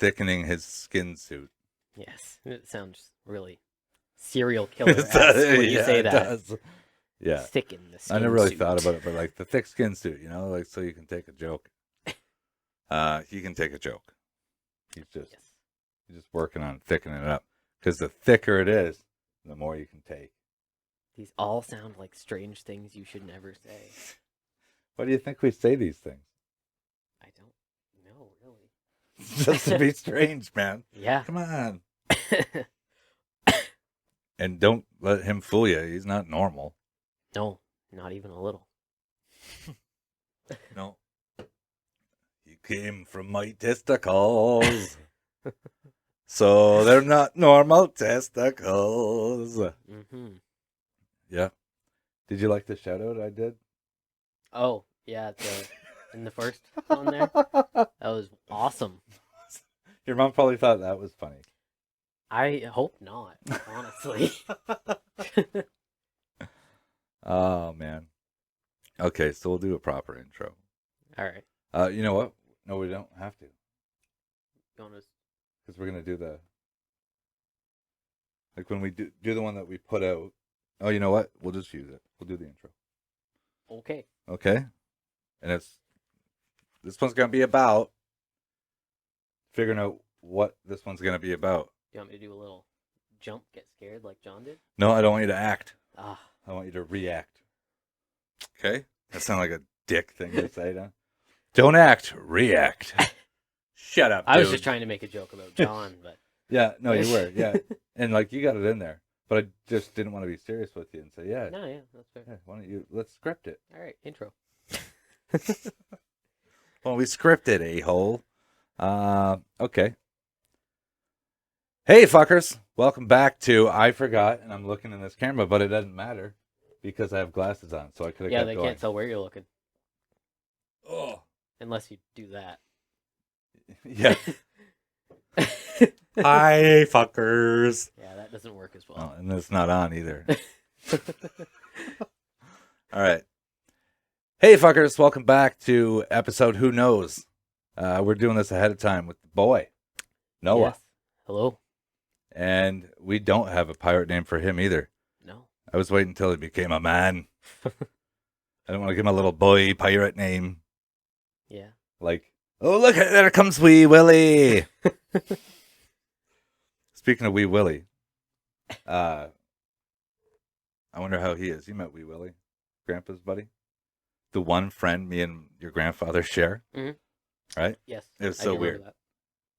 thickening his skin suit. Yes, it sounds really serial killer-esque when you say It that. does. Yeah. Thicken the skin I never really suit. thought about it, but like the thick skin suit, like so you can take a joke. He can take a joke. He's just working on thickening it up. Because the thicker it is, the more you can take. These all sound like strange things you should never say. Why do you think we say these things? I don't know, really. Just to be strange, man. Yeah. Come on. And don't let him fool you. He's not normal. No, not even a little. No. You came from my testicles. So they're not normal testicles. Mm-hmm. Yeah. Did you like the shout out I did? Oh, yeah, in the first one there. That was awesome. Your mom probably thought that was funny. I hope not, honestly. Oh, man. Okay, so we'll do a proper intro. All right. You know what? No, we don't have to. Because we're going to do like when we do the one that we put out. Oh, you know what? We'll just use it. We'll do the intro. Okay. Okay? And this one's going to be about figuring out what this one's going to be about. Do you want me to do a little jump, get scared like John did? No, I don't want you to act. Ah. I want you to react. Okay? That sounds like a dick thing to say, huh? Don't act, react. Shut up, dude. I was just trying to make a joke about John, but... Yeah, no, you were, yeah. And, like, you got it in there. But I just didn't want to be serious with you and say, yeah. No, yeah, that's fair. Yeah, why don't you, let's script it. All right, intro. Well, we scripted, a-hole. Okay. Hey, fuckers. Welcome back to I Forgot, and I'm looking in this camera, but it doesn't matter because I have glasses on, so I could have kept they going. can't tell where you're looking. Oh. Unless you do that. Yeah. Hi, fuckers. Yeah, that doesn't work as well. Oh, and it's not on either. All right. Hey, fuckers. Welcome back to episode Who Knows. We're doing this ahead of time with the boy, Noah. Yes. Hello. And we don't have a pirate name for him either. No. I was waiting until he became a man. I don't want to give him a little boy pirate name. Yeah. Like, oh, look, there comes Wee Willie. Speaking of Wee Willie, I wonder how he is. You met Wee Willie, Grandpa's buddy? The one friend me and your grandfather share, right? Yes. It was so weird. That.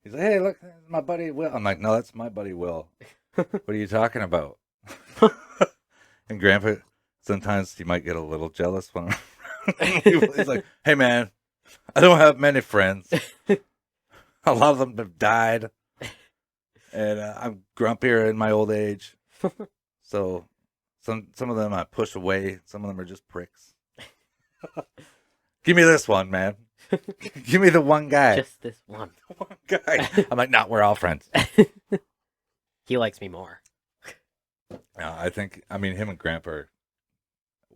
He's like, hey, look, that's my buddy Will. I'm like, no, that's my buddy Will. What are you talking about? And Grandpa, sometimes he might get a little jealous when he's like, hey, man, I don't have many friends. A lot of them have died. And I'm grumpier in my old age. So some of them I push away. Some of them are just pricks. Give me this one, man. Give me the one guy. Just this one. The one guy. I'm like, no, we're all friends. He likes me more. I mean, him and Grandpa,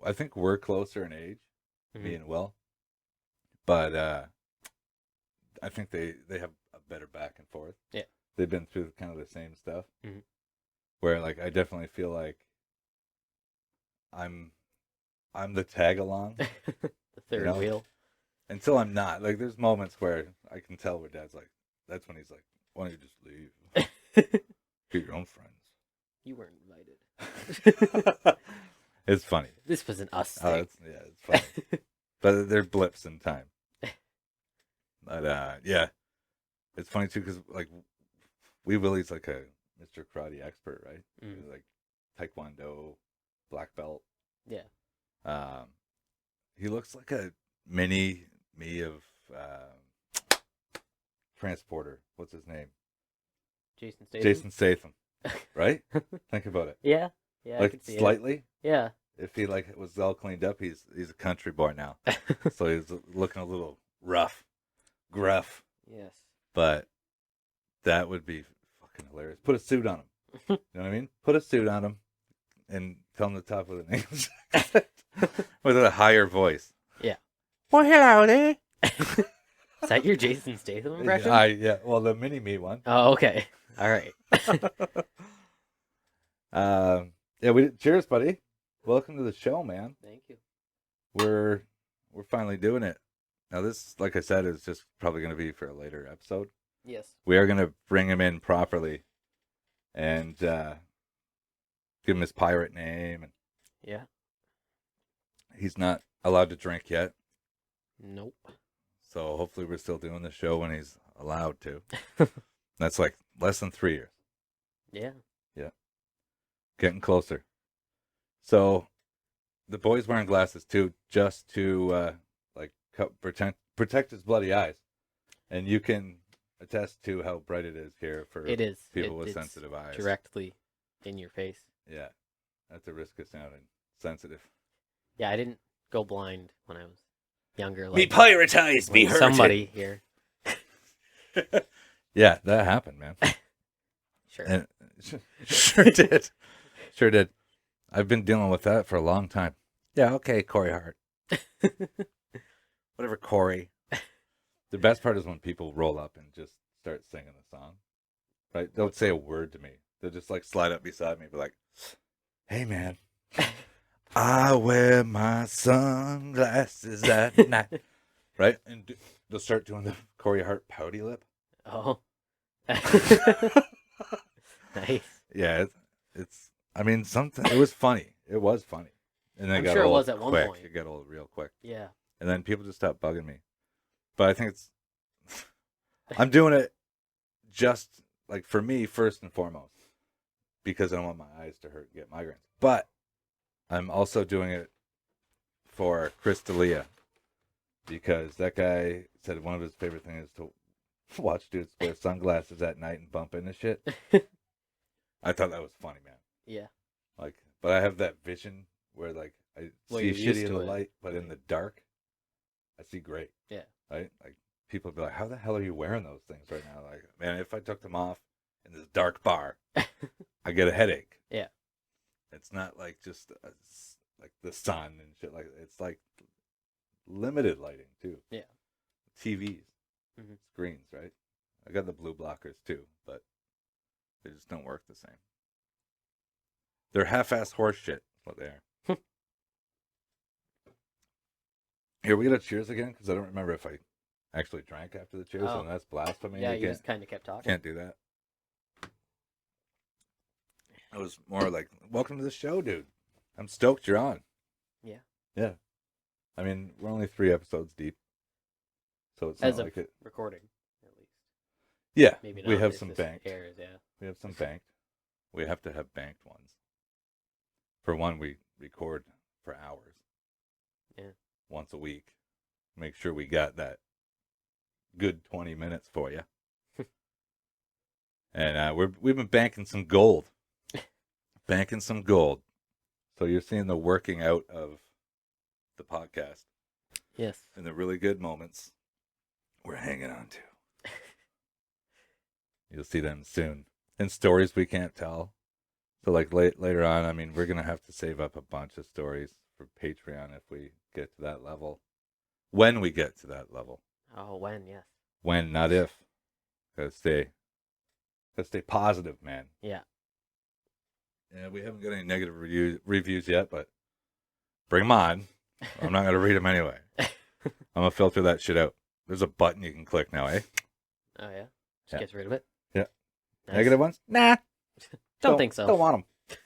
I think we're closer in age, me and Will. But I think they have a better back and forth. Yeah. They've been through kind of the same stuff. Mm-hmm. Where, like, I definitely feel like I'm the tag along. The third wheel. Until I'm not. Like, there's moments where I can tell where Dad's like, that's when he's like, why don't you just leave? Get your own friends. You weren't invited. It's funny. This was an us thing. It's funny. But they're blips in time. But, yeah. It's funny, too, because, like, Wee Willie's like a Mr. Karate expert, right? He's like Taekwondo, black belt. Yeah. He looks like a mini me of Transporter. What's his name? Jason Statham. Jason Statham. Right? Think about it. Yeah. Yeah. Like I could see slightly. It. Yeah. If he like was all cleaned up, he's a country boy now. So he's looking a little rough, gruff. Yes. But that would be fucking hilarious. Put a suit on him. You know what I mean? Put a suit on him and tell him to talk with an English accent with a higher voice. Yeah. Well, hello there. Is that your Jason Statham impression? Yeah. Well, the mini me one. Oh, okay. All right. Yeah. Cheers, buddy. Welcome to the show, man. Thank you. We're finally doing it. Now, this, like I said, is just probably going to be for a later episode. Yes. We are going to bring him in properly and give him his pirate name. And Yeah. he's not allowed to drink yet, Nope. so hopefully we're still doing the show when he's allowed to. That's like less than 3 years. Yeah. Getting closer. So the boy's wearing glasses too, just to protect his bloody eyes. And you can attest to how bright it is here for It is. people with It's sensitive eyes. directly in your face. Yeah, at the risk of sounding sensitive. Yeah, I didn't go blind when I was younger. Be piratized, be hurted. Somebody here. Yeah, that happened, man. Sure. And sure did. Sure did. I've been dealing with that for a long time. Yeah, okay, Corey Hart. Whatever, Corey. The best part is when people roll up and just start singing the song. Right? Don't say a word to me. They'll just like slide up beside me and be like, hey, man, I wear my sunglasses at night. Right? And they'll start doing the Corey Hart pouty lip. Oh. Nice. Yeah, it's I mean, it was funny. It was funny. And then I'm it got sure it old was at one quick. point. It got old real quick. Yeah. And then people just stopped bugging me. But I think it's I'm doing it just like for me first and foremost because I don't want my eyes to hurt and get migraines. But I'm also doing it for Chris D'Elia because that guy said one of his favorite things is to watch dudes wear sunglasses at night and bump into shit. I thought that was funny, man. Yeah. Like, but I have that vision where like I Well, see you're used shitty in to the it. light, but in the dark, I see great. Yeah. Right? Like people be like, "How the hell are you wearing those things right now?" Like, man, if I took them off in this dark bar, I get a headache. Yeah. It's not like just like the sun and shit. Like it's like limited lighting too. Yeah. TVs, Mhm. screens, right? I got the blue blockers too, but they just don't work the same. They're half-ass horse shit. Is what they are. Here, we gotta cheers again because I don't remember if I actually drank after the cheers, Oh. and that's blasphemy. Yeah, you just kind of kept talking. Can't do that. It was more like, welcome to the show, dude. I'm stoked you're on. Yeah. Yeah. I mean, we're only 3 episodes deep. So it's As not of like it. recording, at least. Yeah. Maybe not. We have if some this banked. airs, yeah. We have some banked. We have to have banked ones. For one, we record for hours. Yeah. Once a week. Make sure we got that good 20 minutes for you. And we've been banking some gold. Banking some gold. So you're seeing the working out of the podcast. Yes. And the really good moments we're hanging on to. You'll see them soon. And stories we can't tell. So like later on, I mean, we're going to have to save up a bunch of stories for Patreon if we get to that level. When we get to that level. Oh, when? Yes. When, not if. Gotta stay positive, man. Yeah. Yeah, we haven't got any negative reviews yet, but bring them on. I'm not going to read them anyway. I'm going to filter that shit out. There's a button you can click now, eh? Oh, yeah? Just Yeah. gets rid of it? Yeah. Nice. Negative ones? Nah. Don't think so. Don't want them.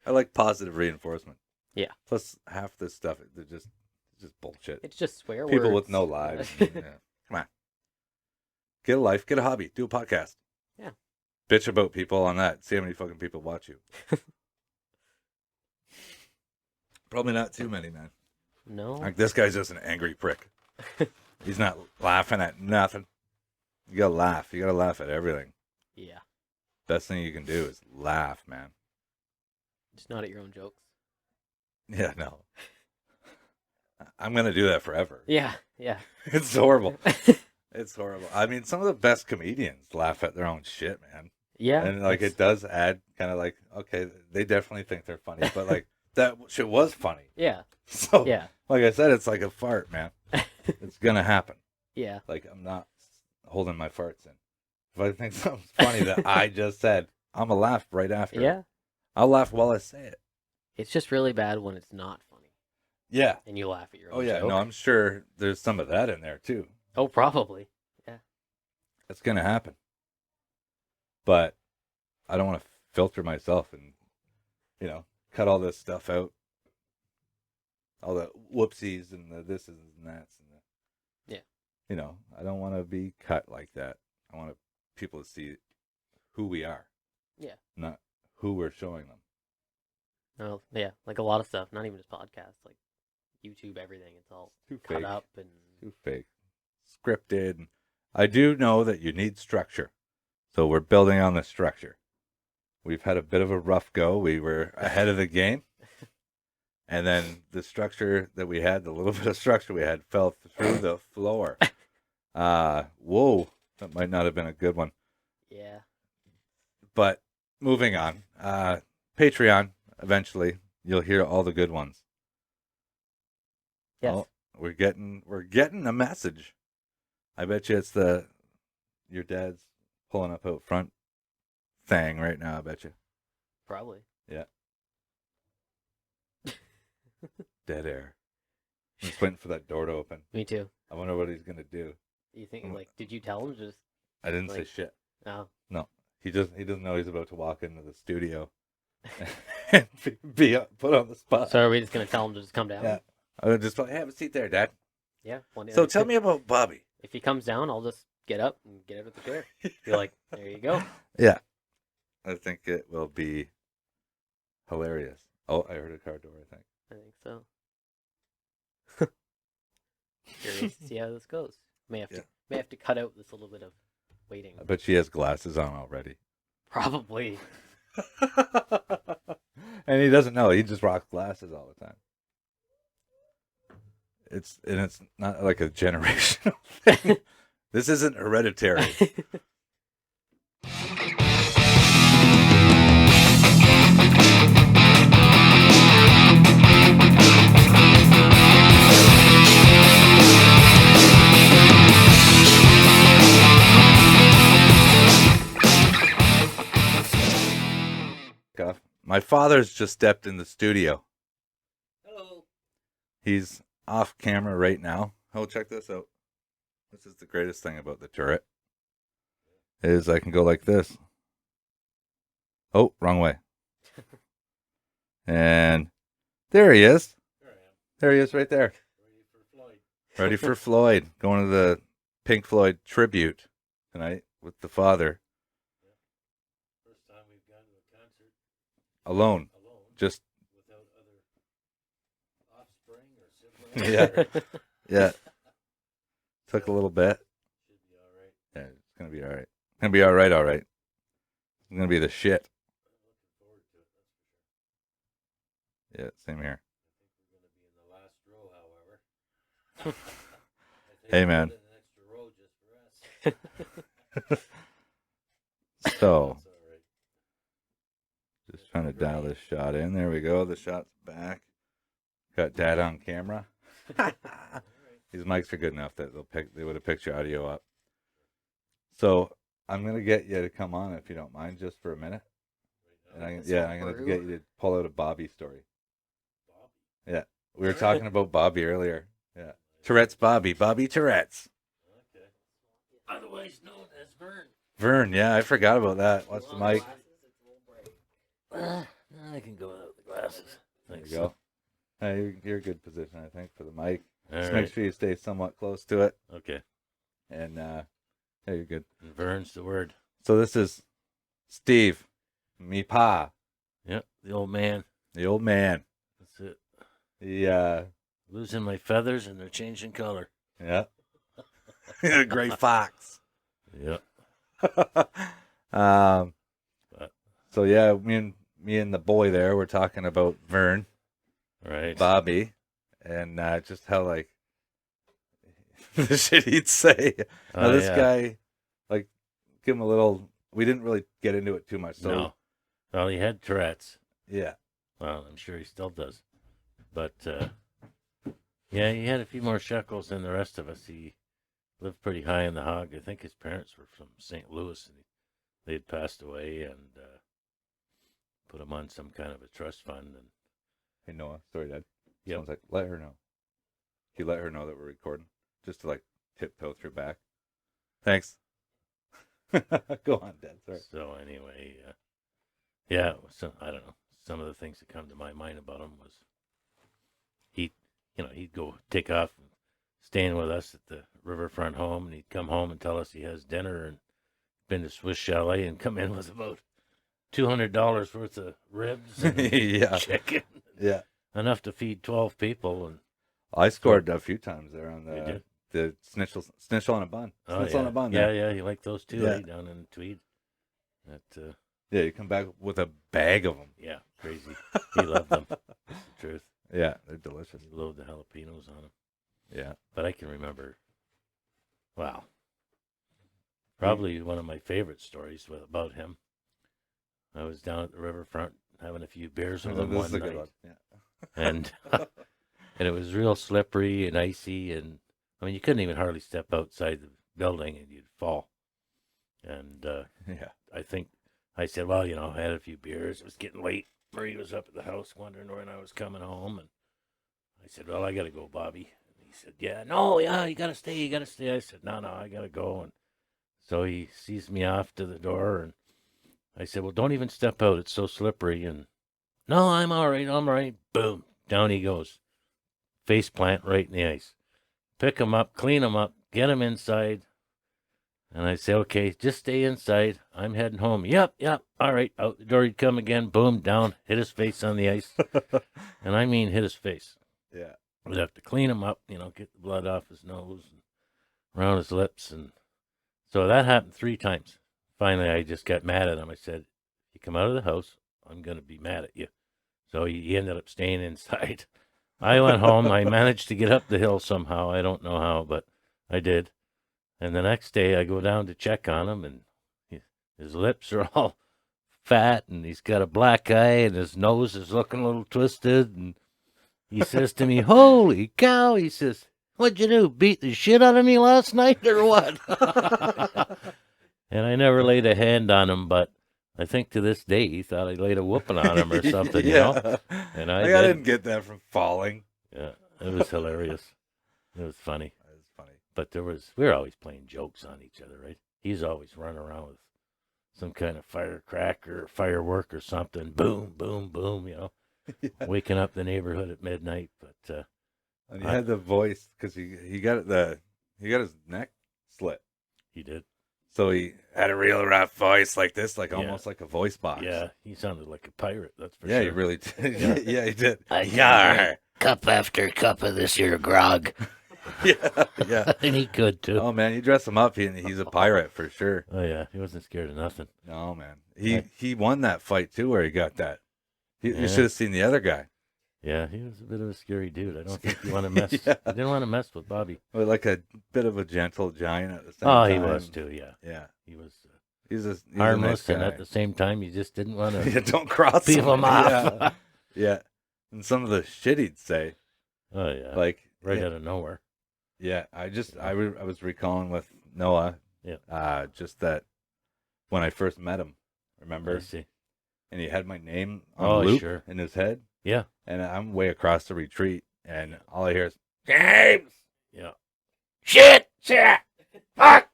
I like positive reinforcement. Yeah. Plus, half this stuff, they're just bullshit. It's just swear People words. with no lives. Yeah. Come on. Get a life. Get a hobby. Do a podcast. Yeah. Bitch about people on that. See how many fucking people watch you. Probably not too many, man. No. Like, this guy's just an angry prick. He's not laughing at nothing. You gotta laugh. You gotta laugh at everything. Yeah. Best thing you can do is laugh, man. Just not at your own jokes. Yeah, no. I'm gonna do that forever. Yeah. Yeah. It's horrible. It's horrible. I mean, some of the best comedians laugh at their own shit, man. Yeah. And like it does add kind of like, okay, they definitely think they're funny, but like that shit was funny. Yeah. So Yeah. like I said, it's like a fart, man. It's gonna happen. Yeah. Like, I'm not holding my farts in. If I think something's funny that I just said, I'm going to laugh right after it. Yeah. I'll laugh while I say it. It's just really bad when it's not funny Yeah. and you laugh at your Oh, own yeah. joke. No, I'm sure there's some of that in there, too. Oh, probably. Yeah. It's going to happen. But I don't want to filter myself and, cut all this stuff out. All the whoopsies and the thises and that's. And Yeah. I don't want to be cut like that. I want people to see who we are. Yeah. Not who we're showing them. Oh, yeah. Like a lot of stuff, not even just podcasts, like YouTube, everything. It's all Too cut fake. up and Too fake. Scripted. I do know that you need structure. So we're building on the structure. We've had a bit of a rough go. We were ahead of the game. And then the structure that we had, the little bit of structure we had, fell through the floor. Whoa. That might not have been a good one. yeah. But moving on. Patreon, eventually, you'll hear all the good ones. Yes. Oh, we're getting a message. I bet you it's your dad's pulling up out front thing right now, I bet you. Probably. Yeah. Dead air. I'm just waiting for that door to open. Me too. I wonder what he's gonna do. You think did you tell him just I didn't say shit. no. No. He doesn't know he's about to walk into the studio and be put on the spot. So are we just gonna tell him to just come down? Yeah. I would just have a seat there, Dad. Yeah. So tell me about Bobby. If he comes down, I'll just get up and get out of the chair. Be like, there you go. Yeah. I think it will be hilarious. Oh, I heard a car door, I think. I think so. Curious to see how this goes. May have to cut out this little bit of waiting. I bet she has glasses on already. Probably. And he doesn't know. He just rocks glasses all the time. It's not like a generational thing. This isn't hereditary. My father's just stepped in the studio. Hello. He's off camera right now. Oh, check this out. This is the greatest thing about the turret. Is I can go like this. Oh, wrong way. And there he is. There he is right there. Ready for Floyd. Ready for Floyd. Going to the Pink Floyd tribute tonight with the father. First time we've gone to a concert Alone. Just without other offspring or siblings. Yeah. Yeah. Took a little bit. Should be all right. Yeah, it's gonna be all right. Gonna be all right. All right. It's gonna be the shit. I'm looking forward to it. That's for sure. Yeah, same here. I think we're going to be in the last row, however. I think Hey, we'll man. put in an extra row just for us. So, That's all right. just trying to dial this shot in. There we go. The shot's back. Got Dad on camera. These mics are good enough that they would have picked your audio up. So I'm gonna get you to come on if you don't mind, just for a minute. And I'm gonna get you to pull out a Bobby story. Bobby. Yeah, we were talking about Bobby earlier. Yeah, Tourette's Bobby Tourette's. Okay. Otherwise known as Vern. Vern, yeah, I forgot about that. Watch the mic. I can go without the glasses. There you go. Hey, you're a good position, I think, for the mic. All Just right. make sure you stay somewhat close to it. Okay. And yeah, you're good. And Vern's the word. So this is Steve, me pa, Yep. The old man. the old man. That's it. The Losing my feathers and they're changing color. yeah, gray fox. Yep. um. But- So yeah, me and the boy there, we're talking about Vern, Right. Bobby, and just how like the shit he'd say. Now, this guy, like, give him a little. We didn't really get into it too much. So No. Well, he had Tourette's. yeah, Well, I'm sure he still does. But, yeah, he had a few more shekels than the rest of us. He lived pretty high in the hog. I think his parents were from St. Louis, and they had passed away, and put him on some kind of a trust fund. And Hey, Noah. Sorry, Dad. Yep. Someone's like, let her know. Can you let her know that we're recording? Just to, like, tiptoe through back. Thanks. Go on, Dad. Sorry. so anyway, yeah. So I don't know. Some of the things that come to my mind about him was he'd go take off and staying with us at the riverfront home, and he'd come home and tell us he has dinner and been to Swiss Chalet and come in with about $200 worth of ribs and Yeah. chicken, Yeah. enough to feed 12 people. And I scored a few times there on You did? the snitch on a bun. Snitch on a bun. yeah, There. yeah, you like those too, Yeah. down in Tweed. That Yeah, you come back with a bag of them. yeah, crazy. He loved them. That's the truth. Yeah, they're delicious. He loaded the jalapenos on them. Yeah. But I can remember, wow, probably one of my favorite stories about him. I was down at the riverfront having a few beers with him This one is a good night, one. Yeah. and and it was real slippery and icy, and I mean you couldn't even hardly step outside the building and you'd fall. And Yeah. I think I said, well, I had a few beers. It was getting late. Marie was up at the house wondering when I was coming home, and I said, well, I got to go, Bobby. And he said, yeah, you got to stay, I said, no, I got to go. And so he sees me off to the door, and I said, well, don't even step out. It's so slippery. And no, I'm all right. Boom, down he goes. Face plant right in the ice. Pick him up, clean him up, get him inside. And I say, okay, just stay inside. I'm heading home. Yep. All right. Out the door he'd come again. Boom, down. Hit his face on the ice. And I mean hit his face. Yeah. We'd have to clean him up, get the blood off his nose and around his lips. And so that happened 3 times. Finally, I just got mad at him. I said, you come out of the house, I'm going to be mad at you. So he ended up staying inside. I went home. I managed to get up the hill somehow. I don't know how, but I did. And the next day, I go down to check on him, and his lips are all fat, and he's got a black eye, and his nose is looking a little twisted. And he says to me, holy cow, he says, what'd you do, beat the shit out of me last night or what? And I never laid a hand on him, but I think to this day he thought I laid a whooping on him or something, Yeah. And I did. didn't get that from falling. Yeah, it was hilarious. It was funny. That was funny. But we were always playing jokes on each other, right? He's always running around with some kind of firecracker, firework or something. Boom, boom, boom, Yeah. waking up the neighborhood at midnight. But And he had the voice because he got his neck slit. he did. So he had a real rough voice like this, like Yeah. almost like a voice box. Yeah, he sounded like a pirate, that's for Yeah, sure. he really did. Yeah. Yeah, he did. Yar! Cup after cup of this here grog. Yeah. And he could, too. Oh man, you dress him up, he's a pirate for sure. Oh, yeah, he wasn't scared of nothing. No man, Right. he won that fight too, where he got that. You Yeah. should have seen the other guy. Yeah, he was a bit of a scary dude. I don't think you want to mess. Yeah. I didn't want to mess with Bobby. Well, like a bit of a gentle giant at the same Oh, time. he was too. Yeah, Yeah, he was he's a harmless, nice and guy. at the same time, you just didn't want to Yeah, don't cross beat him off. Yeah. Yeah, and some of the shit he'd say, Oh yeah, like right yeah, out of nowhere. Yeah, I was recalling with Noah. Yeah. Just that when I first met him, I remember, see. and he had my name on Oh, loop sure. in his head. Yeah, And I'm way across the retreat, and all I hear is James. yeah. Shit! Fuck,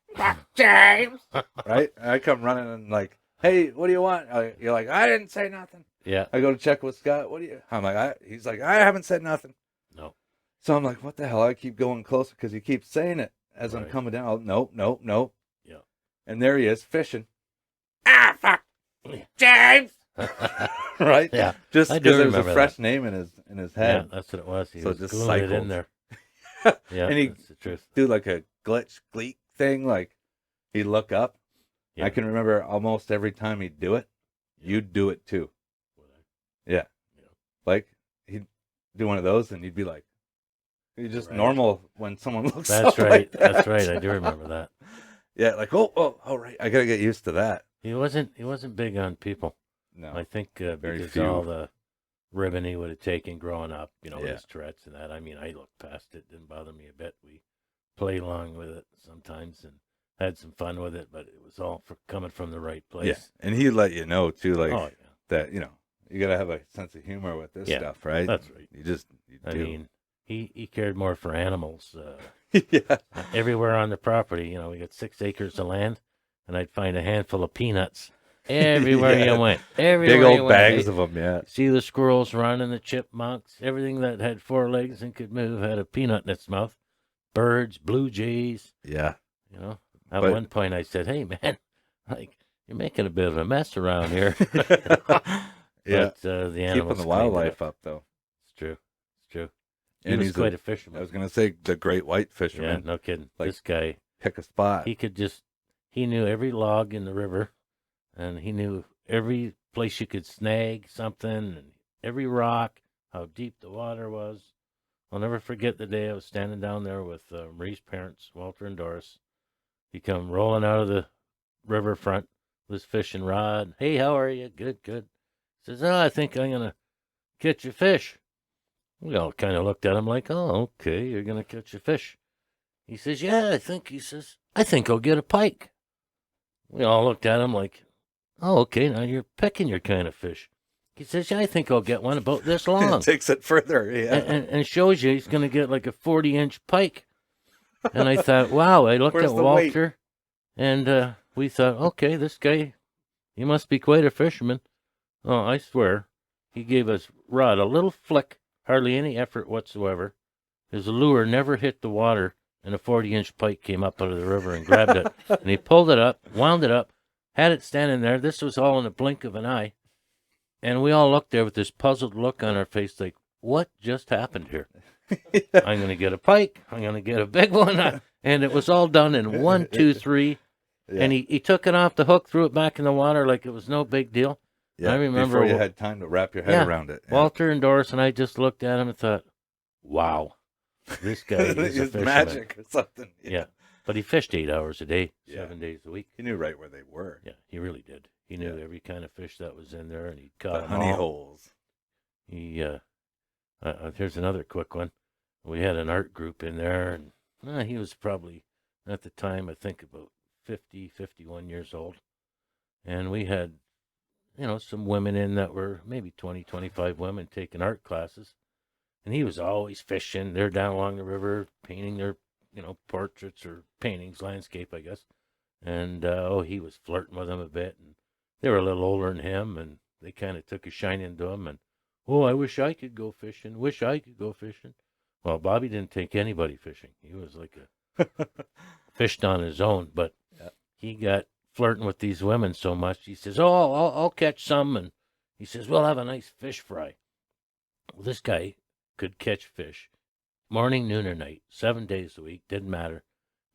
James! Right? And I come running and like, hey, what do you want? You're like, I didn't say nothing. Yeah. I go to check with Scott. What do you? I'm like, he's like, I haven't said nothing. No. So I'm like, what the hell? I keep going closer because he keeps saying it as I'm Right. coming down. Oh, nope. Yeah. And there he is fishing. Ah, fuck! James! Right? Yeah. Just I do because there's a remember fresh name in his Yeah, head. that's what it was. He So was it just gluing it cycled. in there. Yeah, And he- that's the truth. Do like a glitch gleek thing, like he'd look up. Yeah. I can remember almost every time he'd do it, you'd do it too. Yeah. Yeah. Like he'd do one of those and you'd be like, you're just Right. normal when someone looks That's up right. like that. That's right. I do remember that. Yeah, like, oh, right. I got to get used to that. He wasn't big on people. No. I think Very because few. all the ribbon he would have taken growing up, with Yeah. his Tourette's and that. I mean, I looked past it; didn't bother me a bit. We play along with it sometimes and had some fun with it, but it was all coming from the right place. Yeah, and he let you know too, like Oh, yeah. that. You gotta have a sense of humor with this Yeah, stuff, right? that's right. You I do. mean, he cared more for animals. Yeah, Everywhere on the property, we got 6 acres of land, and I'd find a handful of peanuts everywhere Yeah. you went. big Everywhere you old went. bags of them. Yeah, See the squirrels running, the chipmunks, everything that had 4 legs and could move had a peanut in its mouth. Birds, blue jays, yeah. At But- one point, I said, "Hey, man, like you're making a bit of a mess around here." Yeah, But the keeping animals the cleaned it wildlife up. up though. It's true. It's true. He And was he's quite a I fisherman. was gonna say the great white Yeah, fisherman. no kidding. like- This guy, Pick a spot. he knew every log in the river, and he knew every place you could snag something, and every rock, how deep the water was. I'll never forget the day I was standing down there with Marie's parents, Walter and Doris. He come rolling out of the riverfront with his fishing rod. "Hey, how are you?" "Good, good." Says, "Oh, I think I'm gonna catch a fish." We all kind of looked at him like, "Oh, okay, you're gonna catch a fish." He says, "Yeah, I think I'll get a pike." We all looked at him like, "Oh, okay, now you're picking your kind of fish." He says, "Yeah, I think I'll get one about this long." Takes it further. Yeah. and shows you he's going to get like a 40-inch pike. And I thought, wow, I looked Where's at the weight? Walter, and we thought, okay, this guy, he must be quite a fisherman. Oh, I swear, he gave his rod a little flick, hardly any effort whatsoever. His lure never hit the water, and a 40-inch pike came up out of the river and grabbed it. And he pulled it up, wound it up, had it standing there. This was all in a blink of an eye. And we all looked there with this puzzled look on our face like, what just happened here? I'm going to get a pike. I'm going to get a big one. And it was all done in 1, 2, 3. Yeah. And he took it off the hook, threw it back in the water like it was no big deal. Yeah, I remember before you had time to wrap your head around it. Yeah. Walter and Doris and I just looked at him and thought, wow, this guy is a It's fisherman. magic or something. Yeah. But he fished 8 hours a day, Yeah. 7 days a week. He knew right where they were. Yeah, he really did. He knew Yeah. every kind of fish that was in there, and he caught The them honey all. holes. He here's another quick one. We had an art group in there, and he was probably at the time I think about 50, 51 years old, and we had some women in that were maybe 20, 25 women taking art classes, and he was always fishing. They're down along the river painting their portraits or paintings, landscape, I guess, and he was flirting with them a bit, and they were a little older than him, and they kind of took a shine to him, and oh, I wish I could go fishing. Wish I could go fishing. Well, Bobby didn't take anybody fishing. He was like fished on his own, but Yeah. he got flirting with these women so much. He says, "Oh, I'll catch some," and he says, "We'll have a nice fish fry." Well, this guy could catch fish morning, noon, or night, 7 days a week. Didn't matter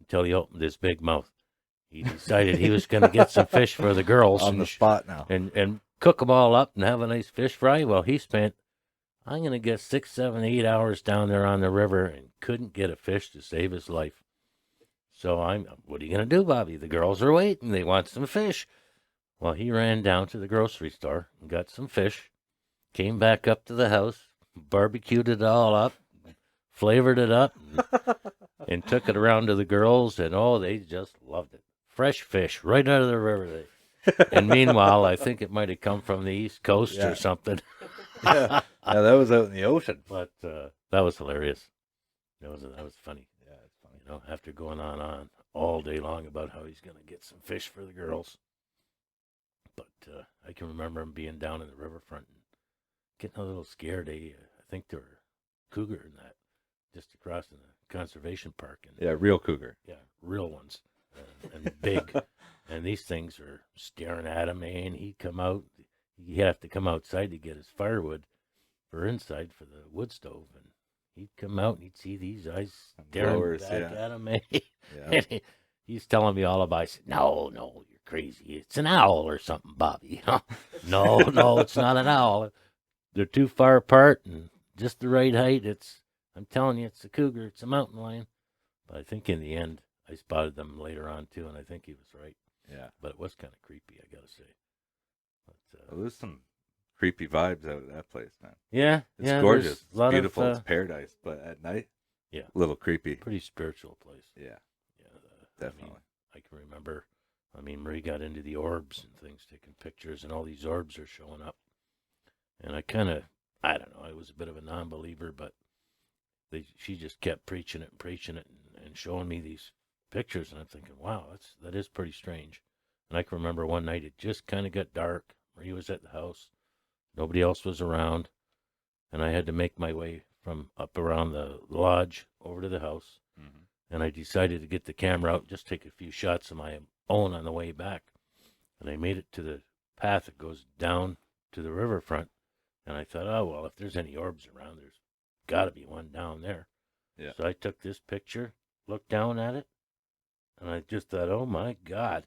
until he opened his big mouth. He decided he was going to get some fish for the girls On the spot now. and cook them all up and have a nice fish fry. Well, he spent, I'm going to get 6, 7, 8 hours down there on the river and couldn't get a fish to save his life. So what are you going to do, Bobby? The girls are waiting. They want some fish. Well, he ran down to the grocery store and got some fish, came back up to the house, barbecued it all up, flavored it up, and took it around to the girls, and they just loved it. Fresh fish right out of the river. And meanwhile, I think it might have come from the East Coast Yeah. or something. Yeah, that was out in the ocean. But that was hilarious. That was funny. Yeah, it's funny. After going on all day long about how he's going to get some fish for the girls. But I can remember him being down in the riverfront and getting a little scared. I think there were cougar in that, just across in the conservation park. And Yeah, real cougar. yeah, real ones, and big. And these things are staring at him, and he'd come out. He'd have to come outside to get his firewood for inside for the wood stove. And he'd come out and he'd see these eyes staring Blowers, back yeah. at him. And Yeah. he's telling me all about it. I said, no, you're crazy. It's an owl or something, Bobby. No, it's not an owl. They're too far apart and just the right height. I'm telling you, it's a cougar. It's a mountain lion. But I think in the end, I spotted them later on too, and I think he was right. Yeah. But it was kind of creepy, I gotta say. But, Well, there's some creepy vibes out of that place, man. yeah, It's yeah, gorgeous. there's a lot It's beautiful. of, It's paradise. But at night, Yeah. A little creepy. Pretty spiritual place. Yeah, Yeah, definitely. I can remember. I mean, Marie got into the orbs and things, taking pictures, and all these orbs are showing up. And I kind of, I don't know, I was a bit of a non-believer, but she just kept preaching it and showing me these pictures, and I'm thinking, wow, that is pretty strange. And I can remember one night it just kind of got dark. Marie was at the house, nobody else was around, and I had to make my way from up around the lodge over to the house. Mm-hmm. And I decided to get the camera out and just take a few shots of my own on the way back. And I made it to the path that goes down to the riverfront. And I thought, oh, well, if there's any orbs around, there's got to be one down there. Yeah. So I took this picture, looked down at it, and I just thought, oh, my God.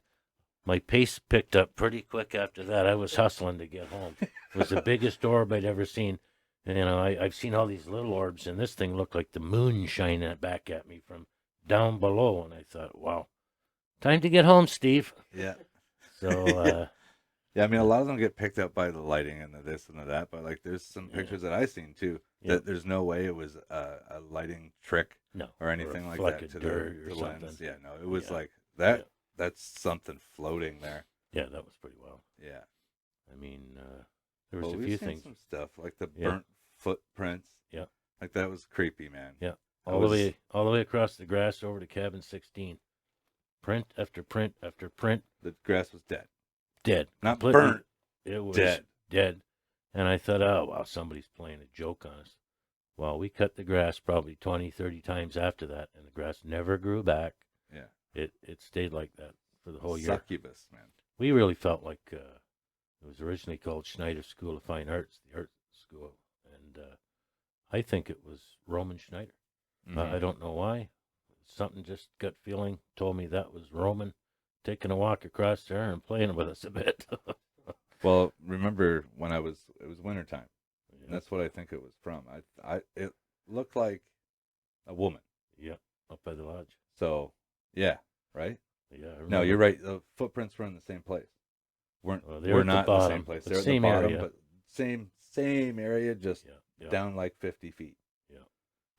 My pace picked up pretty quick after that. I was hustling to get home. It was the biggest orb I'd ever seen. And, I've seen all these little orbs, and this thing looked like the moon shining back at me from down below. And I thought, wow, time to get home, Steve. Yeah. So, Yeah, I mean, a lot of them get picked up by the lighting and the this and the that, but like, there's some pictures that I've seen too that there's no way it was a lighting trick no, or anything or like like that a to dirt or the something. lens. Yeah, no, it was Yeah. like that. Yeah. That's something floating there. Yeah, that was pretty wild. Yeah. I mean, there was Well, a we've few seen things. some stuff like the Yeah. burnt footprints. Yeah. Like that was creepy, man. Yeah. That All was- the way across the grass over to cabin 16. Print after print after print. The grass was dead. Dead. Not Completely burnt. It was Dead. dead. And I thought, oh, wow, somebody's playing a joke on us. Well, we cut the grass probably 20, 30 times after that, and the grass never grew back. Yeah. It stayed like that for the whole year. Succubus, man. We really felt like it was originally called Schneider School of Fine Arts, the art school. And I think it was Roman Schneider. Mhm. I don't know why. Something just gut feeling told me that was Roman taking a walk across there and playing with us a bit. Well, remember when it was wintertime. Yeah. And that's what I think it was from. It looked like a woman. Yeah, up by the lodge. So, yeah, right? Yeah, I No, remember. you're right. The footprints were in the same place. Well, We're they're at the not in the bottom, same place. but They're at same the bottom, area. but same area, just Yeah, yeah, down like 50 feet. Yeah.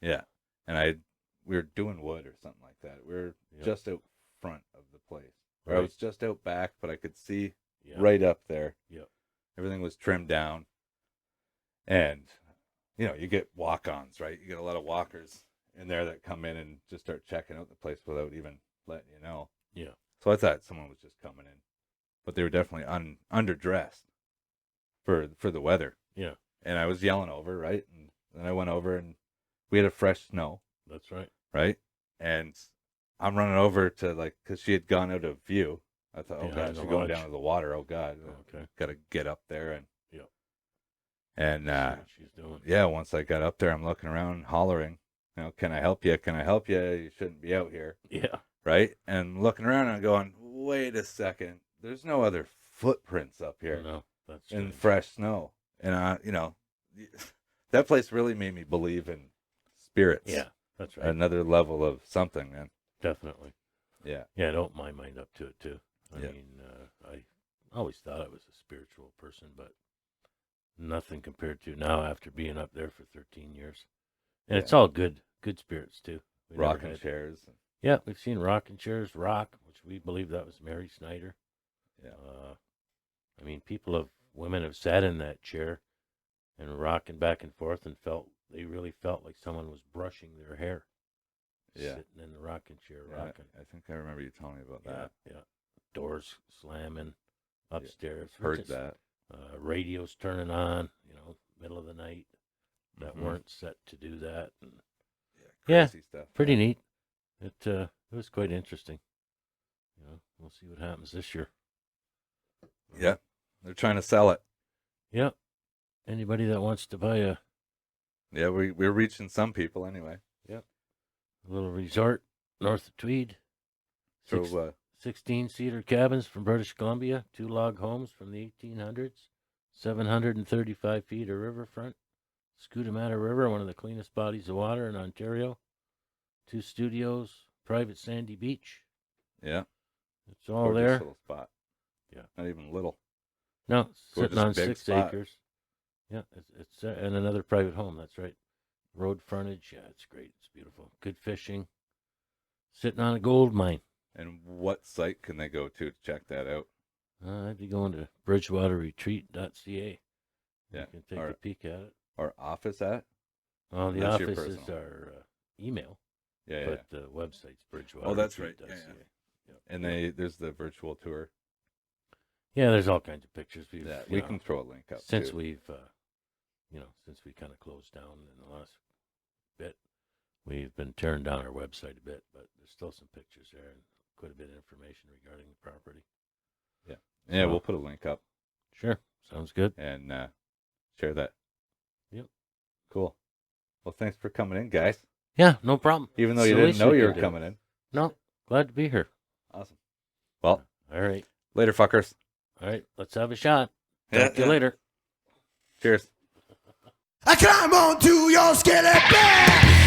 Yeah. And we were doing wood or something like that. We were Yeah. just out front of the place. Or I Right. was just out back, but I could see yeah. right up there. Yeah. Everything was trimmed down. And, you get walk-ons, right? You get a lot of walkers in there that come in and just start checking out the place without even letting you know. Yeah. So I thought someone was just coming in. But they were definitely underdressed for the weather. Yeah. And I was yelling over, right? And then I went over and we had a fresh snow, That's right. right? And I'm running over to because she had gone out of view. I thought, oh Behind God, the she's going lodge. down to the water. Oh God, Okay. got to get up there and Yeah. and See what she's doing. yeah. Once I got up there, I'm looking around, hollering, can I help you? Can I help you? You shouldn't be out here, Yeah. right? And looking around, and I'm going, wait a second, there's no other footprints up here No, that's in strange. fresh snow, and that place really made me believe in spirits. Yeah, that's right. Another level of something, man. Definitely. Yeah. Yeah, I don't mind up to it too. I Yeah. mean, I always thought I was a spiritual person, but nothing compared to now after being up there for 13 years. And it's all good spirits too. We never Rocking had- chairs. Yeah, we've seen rocking chairs rock, which we believe that was Mary Snyder. Yeah. I mean, women have sat in that chair and rocking back and forth and they really felt like someone was brushing their hair. Yeah. Sitting in the rocking chair, Yeah, rocking. I think I remember you telling me about Yeah, that. yeah. Doors slamming upstairs. Heard that. Radios turning on, middle of the night that Mhm. weren't set to do that. And Yeah, Yeah, crazy stuff. pretty neat. It was quite interesting. We'll see what happens this year. Yeah, they're trying to sell it. Yeah. Anybody that wants to buy a Yeah, we're reaching some people anyway. little resort north of Tweed, So 16-seater cabins from British Columbia, 2 log homes from the 1800s, 735 feet of riverfront, Scutamata River, one of the cleanest bodies of water in Ontario, 2 studios, private sandy beach. yeah, It's all gorgeous there. little spot. Yeah. Not even little. No, it's sitting Gorgeous on big 6 spot. acres. Yeah, it's and another private home. That's right. road frontage. Yeah, it's great. It's beautiful. Good fishing. Sitting on a gold mine. And what site can they go to check that out? I'd be going to bridgewaterretreat.ca. Yeah, You can take or- a peek at it. Or office at? Well, the That's your office is personal. our email, Yeah, yeah. but the website's bridgewaterretreat.ca. Oh, that's right. Yeah. And there's the virtual tour. Yeah, there's all kinds of pictures. Yeah, You we know, can throw a link up since too. we've, since we kind of closed down in the last bit, we've been tearing down our website a bit, but there's still some pictures there and quite a bit of information regarding the property. Yeah, So- we'll put a link up Sure, sounds good. and share that. Yep. Cool. Well, thanks for coming in, guys. Yeah, no problem. Even though It's you the didn't least know we you could were do. coming in. No, glad to be here. Awesome. Well, All right, later, fuckers. let's have a shot. Yeah, Talk to you yeah. later. Cheers. I climb onto your skinny back.